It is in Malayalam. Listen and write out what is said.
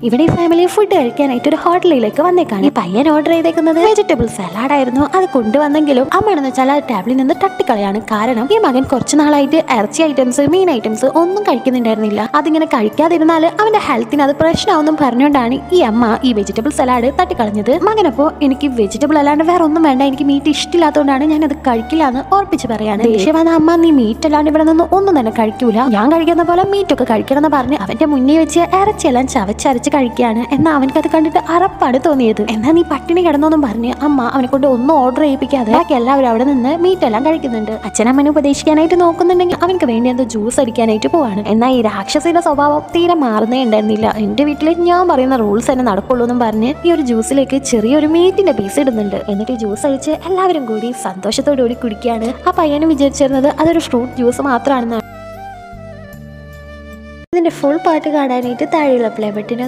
ഇവിടെ ഈ ഫാമിലി ഫുഡ് കഴിക്കാനായിട്ട് ഒരു ഹോട്ടലിലേക്ക് വന്നേക്കാണ്. ഈ പയ്യൻ ഓർഡർ ചെയ്തേക്കുന്നത് വെജിറ്റബിൾ സലാഡ് ആയിരുന്നു. അത് കൊണ്ടുവന്നെങ്കിലും അമ്മയാണെന്ന് വെച്ചാൽ ആ ടേബിളിൽ നിന്ന് തട്ടിക്കളയാണ്. കാരണം ഈ മകൻ കുറച്ചു നാളായിട്ട് ഇറച്ചി ഐറ്റംസ്, മീൻ ഐറ്റംസ് ഒന്നും കഴിക്കുന്നുണ്ടായിരുന്നില്ല. അതിങ്ങനെ കഴിക്കാതിരുന്നാൽ അവന്റെ ഹെൽത്തിന് അത് പ്രശ്നമാവെന്നും പറഞ്ഞുകൊണ്ടാണ് ഈ അമ്മ ഈ വെജിറ്റബിൾ സലാഡ് തട്ടിക്കളഞ്ഞത്. മകനപ്പോ എനിക്ക് വെജിറ്റബിൾ അല്ലാണ്ട് വേറെ ഒന്നും വേണ്ട, എനിക്ക് മീറ്റ് ഇഷ്ടമില്ലാത്തതുകൊണ്ടാണ് ഞാൻ അത് കഴിക്കില്ല എന്ന് ഓർപ്പിച്ച് പറയാണ്. ദേഷ്യം വന്ന അമ്മ നീ മീറ്റ് അല്ലാണ്ട് ഇവിടെ നിന്ന് ഒന്നും തന്നെ കഴിക്കൂല, ഞാൻ കഴിക്കുന്ന പോലെ മീറ്റൊക്കെ കഴിക്കണം എന്ന് പറഞ്ഞ് അവന്റെ മുന്നേ വെച്ച് ഇറച്ചിയെല്ലാം ചവച്ചരച്ച് കഴിക്കുകയാണ്. എന്നാൽ അവനക്ക് അത് കണ്ടിട്ട് അറപ്പാണ് തോന്നിയത്. എന്നാൽ നീ പട്ടിണി കിടന്നോന്നും പറഞ്ഞ് അമ്മ അവനെ കൊണ്ട് ഒന്നും ഓർഡർ ചെയ്യിപ്പിക്കാതെ ബാക്കി എല്ലാവരും അവിടെ നിന്ന് മീറ്റ് എല്ലാം കഴിക്കുന്നുണ്ട്. അച്ഛനമ്മനെ ഉപദേശിക്കാനായിട്ട് നോക്കുന്നുണ്ടെങ്കിൽ അവനക്ക് വേണ്ടി എന്തോ ജ്യൂസ് അടിക്കാനായിട്ട് പോവാണ്. എന്നാൽ ഈ രാക്ഷസിയുടെ സ്വഭാവം തീരെ മാറുന്നേ ഉണ്ടായിരുന്നില്ല. എന്റെ വീട്ടിൽ ഞാൻ പറയുന്ന റൂൾസ് തന്നെ നടക്കുള്ളൂ എന്നും പറഞ്ഞ് ഈ ഒരു ജ്യൂസിലേക്ക് ചെറിയൊരു മീറ്റിന്റെ പീസ് ഇടുന്നുണ്ട്. എന്നിട്ട് ഈ ജ്യൂസ് അടിച്ച് എല്ലാവരും കൂടി സന്തോഷത്തോടുകൂടി കുടിക്കുകയാണ്. ആ പയ്യനും വിചാരിച്ചിരുന്നത് അതൊരു ഫ്രൂട്ട് ജ്യൂസ് മാത്രമാണെന്നാണ്. ഇതിന്റെ ഫുൾ പാട്ട് കാണാനായിട്ട് താഴെയുള്ള പ്ലേ ബട്ടൺ